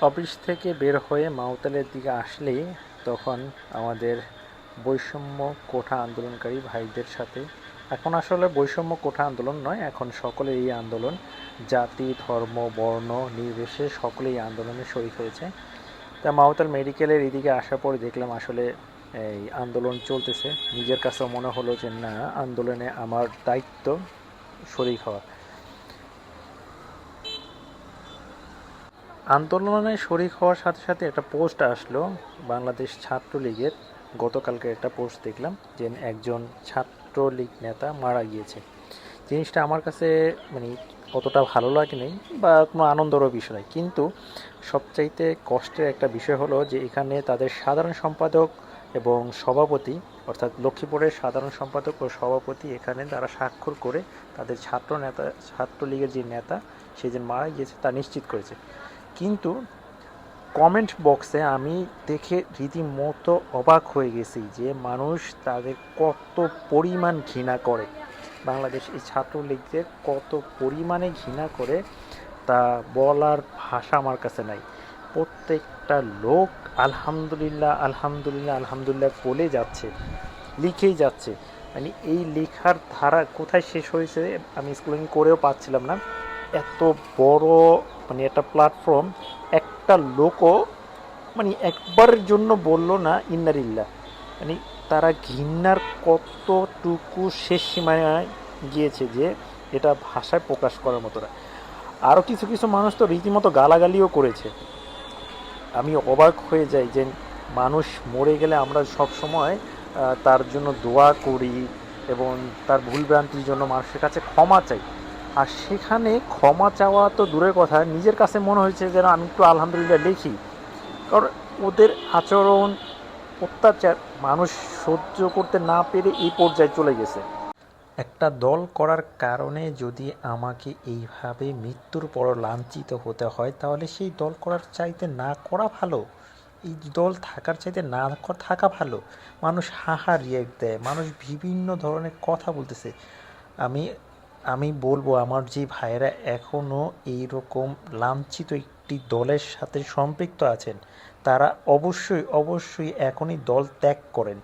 Office থেকে বের হয়ে মাউতলের দিকে আসলেই তখন আমাদের বৈষম্য কোঠা আন্দোলনকারী ভাইদের সাথে, এখন আসলে বৈষম্য কোঠা আন্দোলন নয়, এখন সকলে এই আন্দোলন, জাতি ধর্ম বর্ণ নির্বিশেষে সকলেই এই আন্দোলনে শরিক হয়েছে। তা মাউতল মেডিকেলের এদিকে আসার পরে দেখলাম আসলে এই আন্দোলন চলতেছে। নিজের কাছেও মনে হলো যে না, আন্দোলনে আমার দায়িত্ব শরিক হওয়া। আন্দোলনে শরিক হওয়ার সাথে সাথে একটা পোস্ট আসলো বাংলাদেশ ছাত্রলীগের। গতকালকে একটা পোস্ট দেখলাম যে একজন ছাত্রলীগ নেতা মারা গিয়েছে। জিনিসটা আমার কাছে মানে অতটা ভালো লাগে নেই বা কোনো আনন্দেরও বিষয় নয়, কিন্তু সবচাইতে কষ্টের একটা বিষয় হলো যে এখানে তাদের সাধারণ সম্পাদক এবং সভাপতি, অর্থাৎ লক্ষ্মীপুরের সাধারণ সম্পাদক ও সভাপতি এখানে তারা স্বাক্ষর করে তাদের ছাত্রলীগের যে নেতা সে যে মারা গিয়েছে তা নিশ্চিত করেছে। কিন্তু কমেন্ট বক্সে আমি দেখে রীতিমতো অবাক হয়ে গেছি যে মানুষ তাদের কত পরিমাণ ঘৃণা করে, বাংলাদেশ এই ছাত্রলীগদের কত পরিমাণে ঘৃণা করে তা বলার ভাষা আমার কাছে নাই। প্রত্যেকটা লোক আলহামদুলিল্লাহ আলহামদুলিল্লাহ আলহামদুলিল্লাহ বলে যাচ্ছে, লিখেই যাচ্ছে। মানে এই লেখার ধারা কোথায় শেষ হয়েছে আমি স্ক্রলিং করেও পাচ্ছিলাম না। এত বড় মানে একটা প্ল্যাটফর্ম, একটা লোকও মানে একবারের জন্য বলল না ইন্নারিল্লাহ। মানে তারা ঘৃণার কতটুকু শেষ সীমায় গিয়েছে যে এটা ভাষায় প্রকাশ করার মতো না। আরও কিছু কিছু মানুষ তো রীতিমতো গালাগালিও করেছে। আমি অবাক হয়ে যাই যে মানুষ মরে গেলে আমরা সব সময় তার জন্য দোয়া করি এবং তার ভুলভ্রান্তির জন্য মানুষের কাছে ক্ষমা চাই। আর সেখানে ক্ষমা চাওয়া তো দূরের কথা, নিজের কাছে মনে হয়েছে যেন আমি একটু আলহামদুলিল্লাহ লিখি। কারণ ওদের আচরণ, অত্যাচার মানুষ সহ্য করতে না পেরে এই পর্যায়ে চলে গেছে। একটা দল করার কারণে যদি আমাকে এইভাবে মৃত্যুর পর লাঞ্ছিত হতে হয়, তাহলে সেই দল করার চাইতে না করা ভালো। এই দল থাকার চাইতে না থাকা ভালো। মানুষ হাহা রিয়েক্ট দেয়, মানুষ বিভিন্ন ধরনের কথা বলতেছে। আমি আমি বলবো আমার যে ভাইয়েরা এখনও এইরকম লাঞ্ছিত একটি দলের সাথে সম্পৃক্ত আছেন, তারা অবশ্যই অবশ্যই এখনই দল ত্যাগ করেন।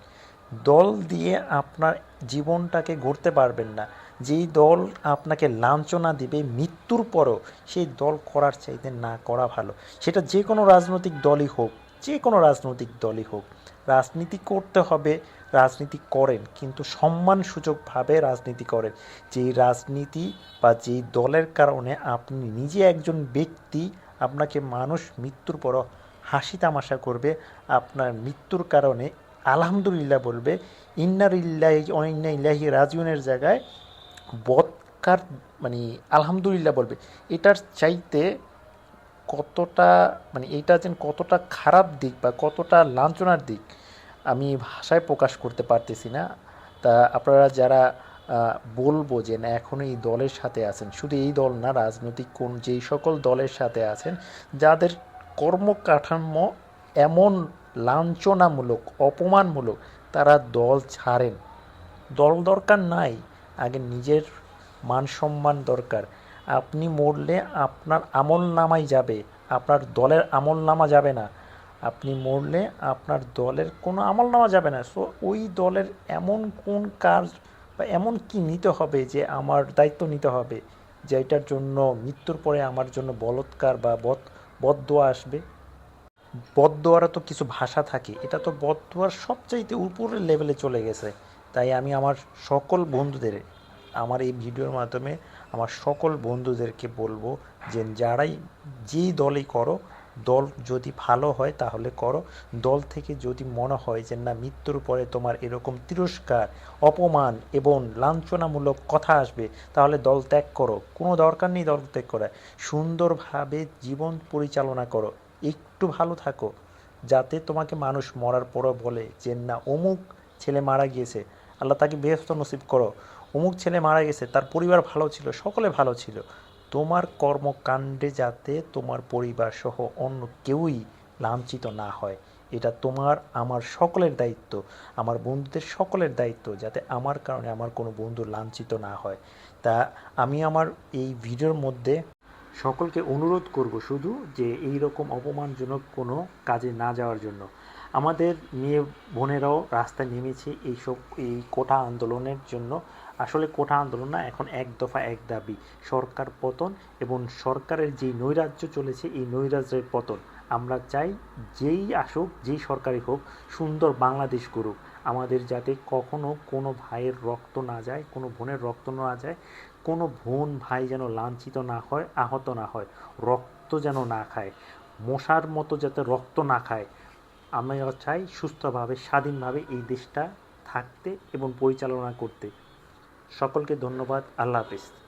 দল দিয়ে আপনার জীবনটাকে গড়তে পারবেন না। যেই দল আপনাকে লাঞ্ছনা দিবে মৃত্যুর পরও, সেই দল করার চাইতে না করা ভালো। সেটা যে কোনো রাজনৈতিক দলই হোক, যে কোনো রাজনৈতিক দলই হোক। রাজনীতি করতে হবে, রাজনীতি করেন, কিন্তু সম্মানসূচকভাবে রাজনীতি করেন। যেই রাজনীতি বা যেই দলের কারণে আপনি নিজে একজন ব্যক্তি, আপনাকে মানুষ মৃত্যুর পরও হাসি তামাশা করবে, আপনার মৃত্যুর কারণে আলহামদুলিল্লাহ বলবে, ইন্নারিল্লাহি ওয়া ইন্না ইলাইহি রাজিউনের জায়গায় বৎকার মানে আলহামদুলিল্লাহ বলবে। এটার চাইতে কতটা মানে এইটা যেন কতটা খারাপ দিক বা কতটা লাঞ্ছনার দিক আমি ভাষায় প্রকাশ করতে পারতেছি না। তা আপনারা যারা বলবো যে না এখনও এই দলের সাথে আছেন, শুধু এই দল না, রাজনৈতিক কোন যেই সকল দলের সাথে আছেন যাদের কর্মকাঠামো এমন লাঞ্ছনামূলক অপমানমূলক, তারা দল ছাড়েন। দল দরকার নাই, আগে নিজের মান সম্মান দরকার। আপনি মরলে আপনার আমল নামাই যাবে, আপনার দলের আমল নামা যাবে না। আপনি মরলে আপনার দলের কোনো আমল নামা যাবে না। সো ওই দলের এমন কোন কাজ বা এমন কি নিতে হবে যে আমার দায়িত্ব নিতে হবে, যেটার জন্য মৃত্যুর পরে আমার জন্য বলৎকার বা বদদোয়া আসবে। বদদোয়ারও তো কিছু ভাষা থাকে, এটা তো বদদোয়ার সবচাইতে উপরের লেভেলে চলে গেছে। তাই আমি আমার সকল বন্ধুদের, আমার এই ভিডিওর মাধ্যমে আমার সকল বন্ধুদেরকে বলবো যে যারাই যেই দলই করো, দল যদি ভালো হয় তাহলে করো। দল থেকে যদি মনে হয় যে না মৃত্যুর পরে তোমার এরকম তিরস্কার, অপমান এবং লাঞ্ছনামূলক কথা আসবে, তাহলে দল ত্যাগ করো। কোনো দরকার নেই দল ত্যাগ করা। সুন্দরভাবে জীবন পরিচালনা করো, একটু ভালো থাকো, যাতে তোমাকে মানুষ মরার পরও বলে যে না অমুক ছেলে মারা গিয়েছে, আল্লাহ তাকে বেহেশত নসিব করো। অমুক ছেলে মারা গেছে, তার পরিবার ভালো ছিল, সকলে ভালো ছিল। তোমার কর্মকাণ্ডে যাতে তোমার পরিবার সহ অন্য কেউই লাঞ্ছিত না হয়, এটা তোমার আমার সকলের দায়িত্ব, আমার বন্ধুদের সকলের দায়িত্ব, যাতে আমার কারণে আমার কোনো বন্ধু লাঞ্ছিত না হয়। তা আমি আমার এই ভিডিওর মধ্যে সকলকে অনুরোধ করব শুধু যে এই রকম অপমানজনক কোনো কাজে না যাওয়ার জন্য। আমাদের মেয়ে বোনেরাও রাস্তায় নেমেছে এই কোটা আন্দোলনের জন্য। আসলে কোটা আন্দোলন না, এখন এক দফা এক দাবি, সরকার পতন এবং সরকারের যেই নৈরাজ্য চলেছে এই নৈরাজ্যের পতন। আমরা চাই যেই আসুক, যেই সরকারই হোক, সুন্দর বাংলাদেশ করুক। আমাদের যাতে কখনো কোনো ভাইয়ের রক্ত না যায়, কোনো বোনের রক্ত না যায়, কোনো বোন ভাই যেন লাঞ্ছিত না হয়, আহত না হয়, রক্ত যেন না খায়, মশার মতো যাতে রক্ত না খায়। আমরা চাই সুস্থভাবে স্বাধীনভাবে এই দেশটা থাকতে এবং পরিচালনা করতে। সকলকে ধন্যবাদ। আল্লাহ হাফিজ।